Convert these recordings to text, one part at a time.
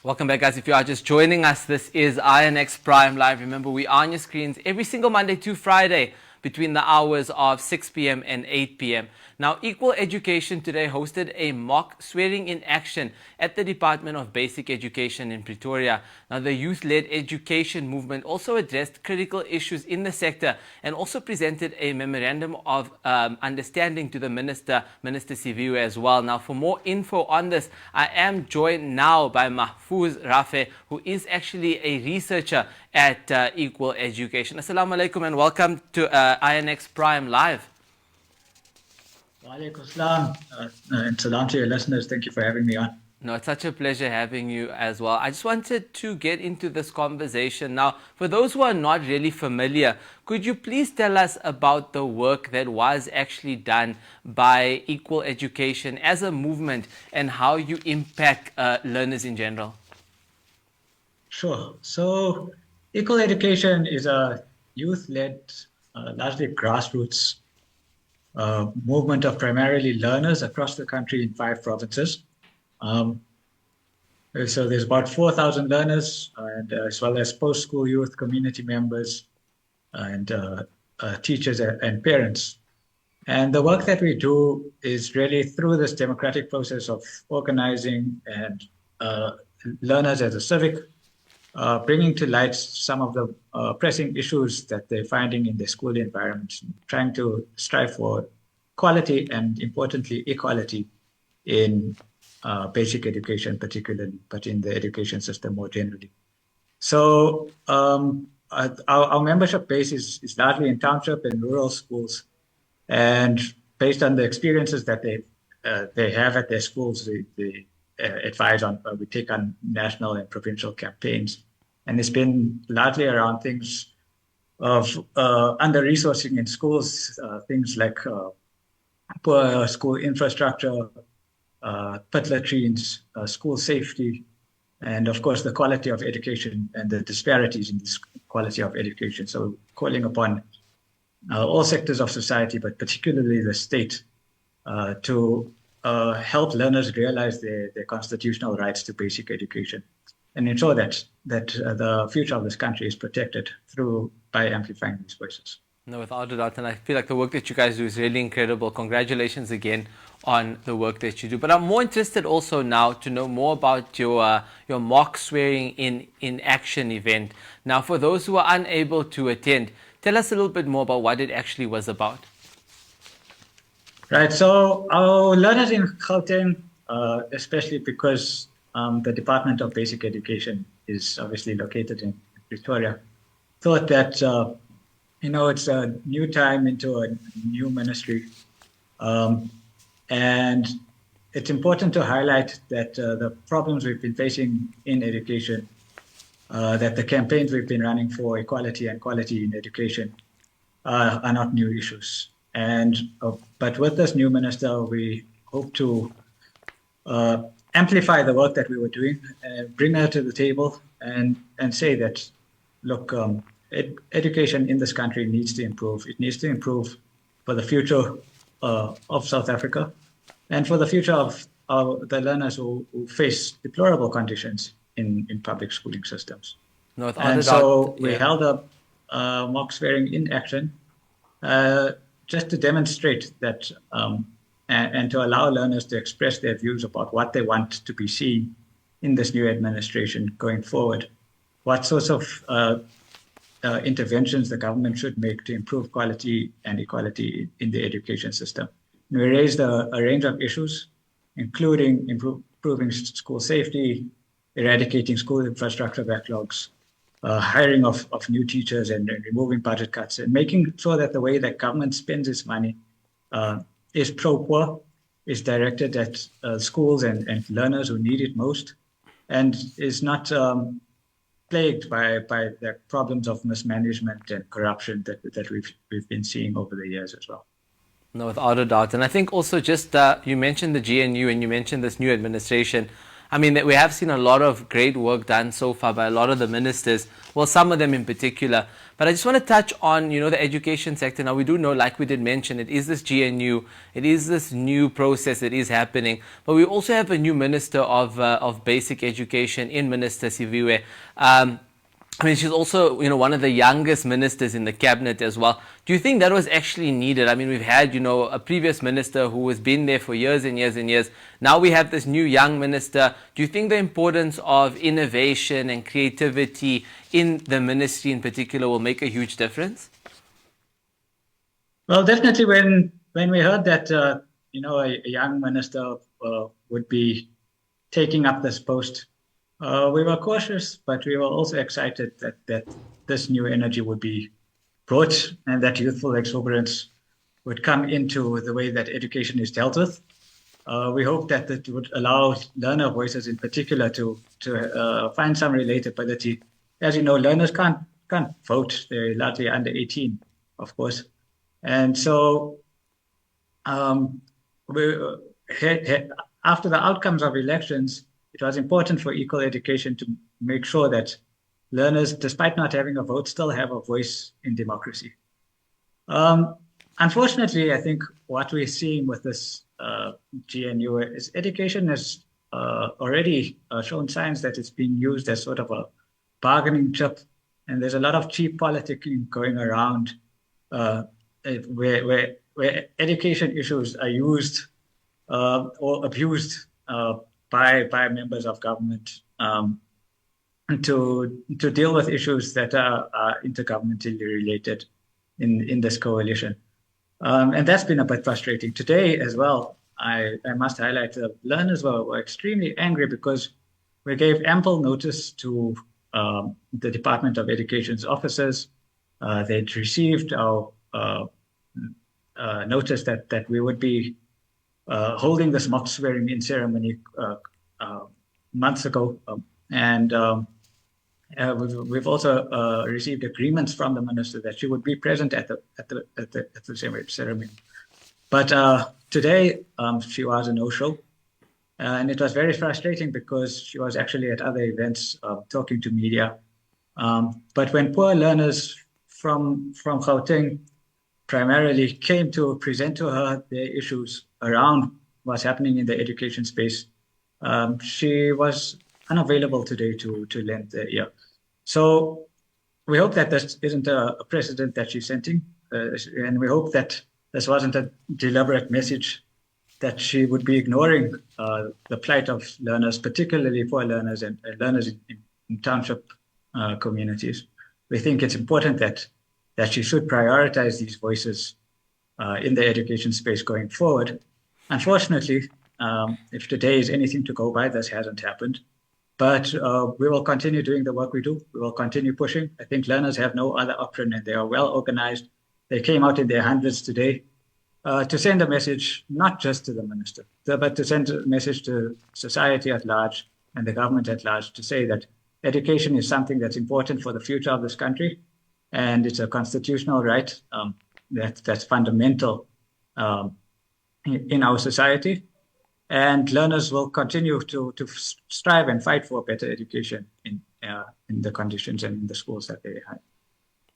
Welcome back, guys. If you are just joining us, this is INX Prime Live. Remember, we are on your screens every single Monday to Friday between the hours of 6 p.m. and 8 p.m. Now, Equal Education today hosted a mock swearing-in action at the Department of Basic Education in Pretoria. Now, the youth-led education movement also addressed critical issues in the sector and also presented a memorandum of understanding to the Minister Siviwe as well. Now, for more info on this, I am joined now by Mahfouz Raffe, who is actually a researcher at Equal Education. Assalamu alaikum and welcome to INX Prime Live. Wa alaikum salam, and salam to your listeners. Thank you for having me on. No, it's such a pleasure having you as well. I just wanted to get into this conversation. Now, for those who are not really familiar, could you please tell us about the work that was actually done by Equal Education as a movement and how you impact learners in general? Sure. So, Equal Education is a youth-led, largely grassroots movement of primarily learners across the country in 5 provinces. So there's about 4,000 learners, and as well as post-school youth, community members, and teachers and parents. And the work that we do is really through this democratic process of organizing and learners as a civic, bringing to light some of the pressing issues that they're finding in their school environments, trying to strive for quality and, importantly, equality in basic education particularly, but in the education system more generally. So our membership base is largely in township and rural schools, and based on the experiences that they have at their schools, they advise on, we take on national and provincial campaigns. And it's been largely around things of under-resourcing in schools, things like poor school infrastructure, pit latrines, school safety, and of course the quality of education and the disparities in this quality of education. So calling upon all sectors of society, but particularly the state, to help learners realize their constitutional rights to basic education and ensure that the future of this country is protected by amplifying these voices. No, without a doubt, and I feel like the work that you guys do is really incredible. Congratulations again on the work that you do. But I'm more interested also now to know more about your mock swearing in action event. Now, for those who are unable to attend, tell us a little bit more about what it actually was about. Right. So our learners in Gauteng, especially because the Department of Basic Education is obviously located in Pretoria, thought that it's a new time into a new ministry. And it's important to highlight that the problems we've been facing in education, that the campaigns we've been running for equality and quality in education are not new issues. But with this new minister, we hope to amplify the work that we were doing, bring her to the table and say that, look, education in this country needs to improve. It needs to improve for the future of South Africa and for the future of the learners who face deplorable conditions in public schooling systems. No, and so we held up mock swearing in action just to demonstrate that and to allow learners to express their views about what they want to be seen in this new administration going forward. What sorts of interventions the government should make to improve quality and equality in the education system. And we raised a range of issues, including improving school safety, eradicating school infrastructure backlogs, hiring of new teachers and removing budget cuts, and making sure that the way that government spends its money is pro-poor, is directed at schools and learners who need it most, and is not plagued by the problems of mismanagement and corruption that we've been seeing over the years as well. No, without a doubt. And I think also just you mentioned the GNU and you mentioned this new administration. I mean, we have seen a lot of great work done so far by a lot of the ministers, well, some of them in particular. But I just want to touch on, the education sector. Now, we do know, like we did mention, it is this GNU, it is this new process that is happening. But we also have a new Minister of Basic Education in Minister Siviwe. She's also, one of the youngest ministers in the cabinet as well. Do you think that was actually needed? I mean, we've had, a previous minister who has been there for years and years and years. Now we have this new young minister. Do you think the importance of innovation and creativity in the ministry in particular will make a huge difference? Well, definitely when we heard that, a young minister would be taking up this post, we were cautious, but we were also excited that this new energy would be brought and that youthful exuberance would come into the way that education is dealt with. We hope that it would allow learner voices in particular to find some relatability. As you know, learners can't vote. They're largely under 18, of course. And so after the outcomes of elections, it was important for equal education to make sure that learners, despite not having a vote, still have a voice in democracy. Unfortunately, I think what we're seeing with this GNU is education has already shown signs that it's being used as sort of a bargaining chip, and there's a lot of cheap politicking going around where education issues are used or abused by members of government to deal with issues that are intergovernmentally related in this coalition. And that's been a bit frustrating. Today as well, I must highlight the learners were extremely angry because we gave ample notice to the Department of Education's officers. They'd received our notice that we would be holding this mock swearing-in ceremony months ago, and we've also received agreements from the minister that she would be present at the ceremony. But today she was a no-show, and it was very frustrating because she was actually at other events talking to media. But when poor learners from Gauteng primarily came to present to her their issues around what's happening in the education space, she was unavailable today to lend the ear. So we hope that this isn't a precedent that she's setting, and we hope that this wasn't a deliberate message that she would be ignoring the plight of learners, particularly poor learners and learners in township communities. We think it's important that she should prioritize these voices in the education space going forward. Unfortunately, if today is anything to go by, this hasn't happened. But we will continue doing the work we do. We will continue pushing. I think learners have no other option, and they are well organized. They came out in their hundreds today to send a message, not just to the minister, but to send a message to society at large and the government at large to say that education is something that's important for the future of this country, and it's a constitutional right that's fundamental in our society. And learners will continue to strive and fight for better education in the conditions and in the schools that they have.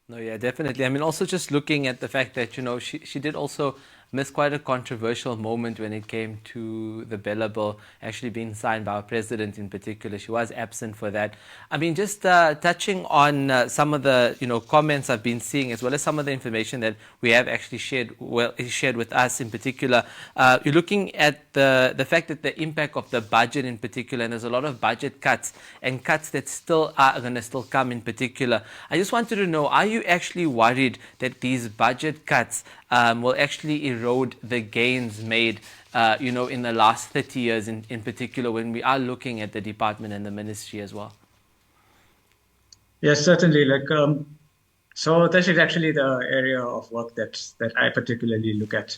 No, yeah, definitely. I mean, also just looking at the fact that, she did also miss quite a controversial moment when it came to the Bella Bill actually being signed by our president in particular. She was absent for that. I mean, just touching on some of the, comments I've been seeing, as well as some of the information that we have actually shared with us in particular. You're looking at the fact that the impact of the budget in particular, and there's a lot of budget cuts and cuts that still are going to still come in particular. I just wanted to know, are you actually worried that these budget cuts will actually erode the gains made, in the last 30 years in particular, when we are looking at the department and the ministry as well? Yes, certainly. So this is actually the area of work that I particularly look at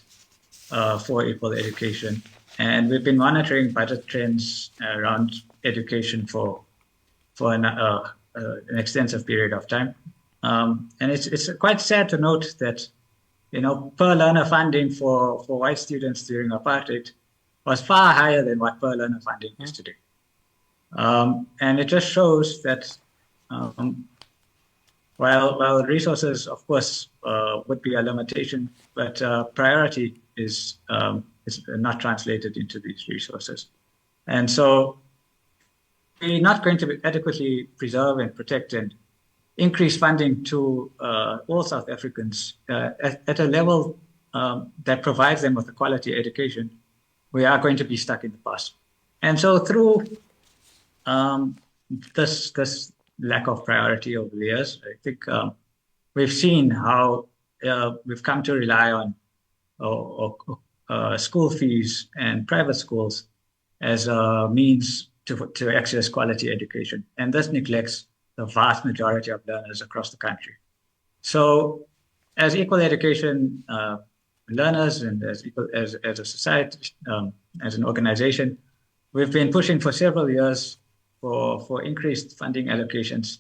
for equal education. And we've been monitoring budget trends around education for an extensive period of time. And it's quite sad to note that per learner funding for white students during apartheid was far higher than what per learner funding is today. And it just shows that While resources, of course, would be a limitation, but priority is not translated into these resources. And so we're not going to adequately preserve and protect and increase funding to all South Africans at a level that provides them with a quality education. We are going to be stuck in the past. And so through this lack of priority over the years, I think we've seen how we've come to rely on school fees and private schools as a means to access quality education. And this neglects the vast majority of learners across the country. So as equal education learners and as a society, as an organization, we've been pushing for several years for increased funding allocations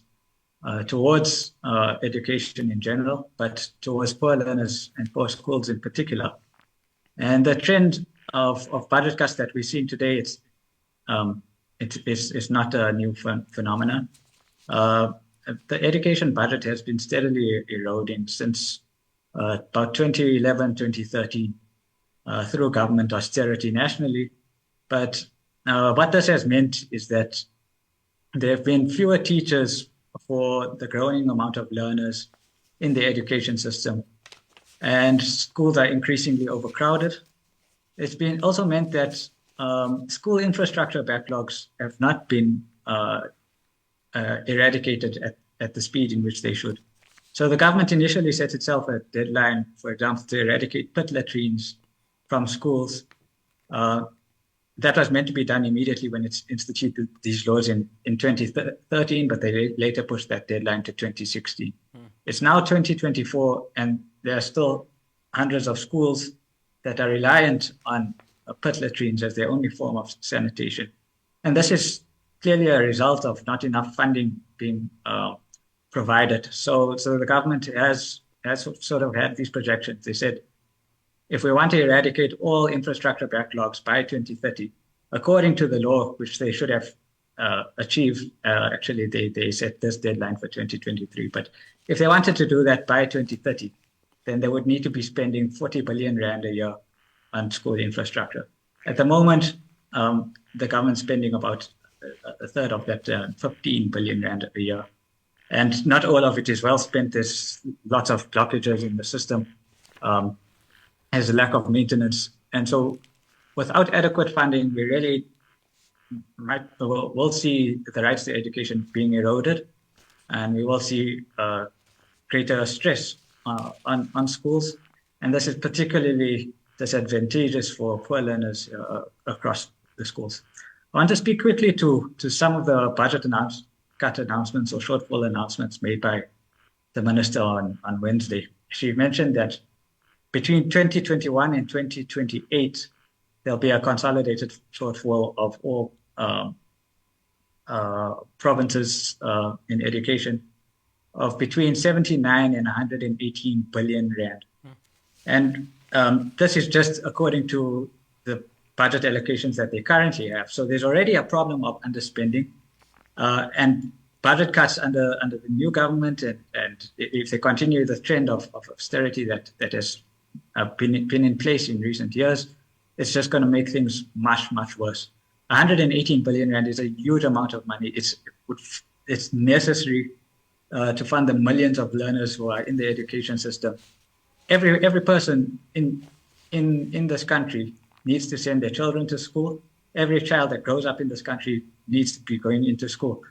towards education in general, but towards poor learners and poor schools in particular. And the trend of budget cuts that we're seeing today, it's not a new phenomenon. The education budget has been steadily eroding since about 2011, 2013, through government austerity nationally. But what this has meant is that there have been fewer teachers for the growing amount of learners in the education system, and schools are increasingly overcrowded. It's been also meant that school infrastructure backlogs have not been eradicated at the speed in which they should. So the government initially set itself a deadline, for example, to eradicate pit latrines from schools. That was meant to be done immediately when it instituted these laws in 2013, but they later pushed that deadline to 2016. It's now 2024, and there are still hundreds of schools that are reliant on pit latrines as their only form of sanitation. And this is clearly a result of not enough funding being provided. So the government has sort of had these projections. They said, if we want to eradicate all infrastructure backlogs by 2030, according to the law, which they should have achieved, actually they set this deadline for 2023. But if they wanted to do that by 2030, then they would need to be spending 40 billion rand a year on school infrastructure. At the moment, the government's spending about a third of that, 15 billion rand a year. And not all of it is well spent. There's lots of blockages in the system. Has a lack of maintenance. And so without adequate funding, we really will see the rights to education being eroded, and we will see greater stress on schools. And this is particularly disadvantageous for poor learners across the schools. I want to speak quickly to some of the budget cut announcements or shortfall announcements made by the minister on Wednesday. She mentioned that between 2021 and 2028, there'll be a consolidated shortfall of all provinces in education of between 79 and 118 billion rand. And this is just according to the budget allocations that they currently have. So there's already a problem of underspending, and budget cuts under the new government, and if they continue the trend of austerity that has been in place in recent years, it's just going to make things much, much worse. 118 billion rand is a huge amount of money. It's necessary to fund the millions of learners who are in the education system. Every person in this country needs to send their children to school. Every child that grows up in this country needs to be going into school.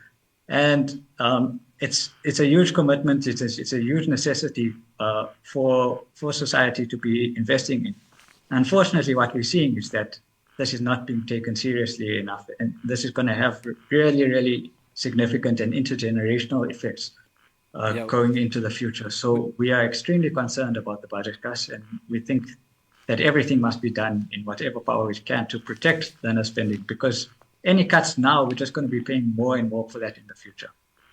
And it's a huge commitment. It's a huge necessity for society to be investing in. Unfortunately, what we're seeing is that this is not being taken seriously enough, and this is going to have really, really significant and intergenerational effects going into the future. So we are extremely concerned about the budget cuts, and we think that everything must be done in whatever power we can to protect learner spending, because any cuts now, we're just going to be paying more and more for that in the future.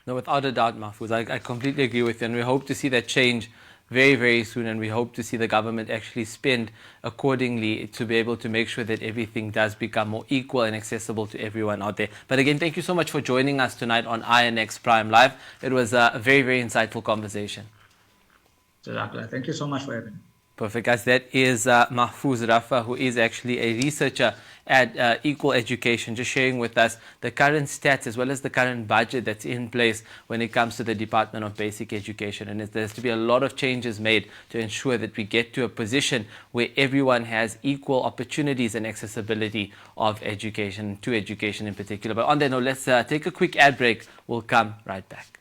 No, without a doubt, Mahfouz, I completely agree with you, and we hope to see that change very, very soon, and we hope to see the government actually spend accordingly to be able to make sure that everything does become more equal and accessible to everyone out there. But again, thank you so much for joining us tonight on INX Prime Live. It was a very, very insightful conversation. Thank you so much for having me. Perfect, guys. That is Mahfouz Raffe, who is actually a researcher at Equal Education, just sharing with us the current stats as well as the current budget that's in place when it comes to the Department of Basic Education. And there's to be a lot of changes made to ensure that we get to a position where everyone has equal opportunities and accessibility of education, to education in particular. But on that note, let's take a quick ad break. We'll come right back.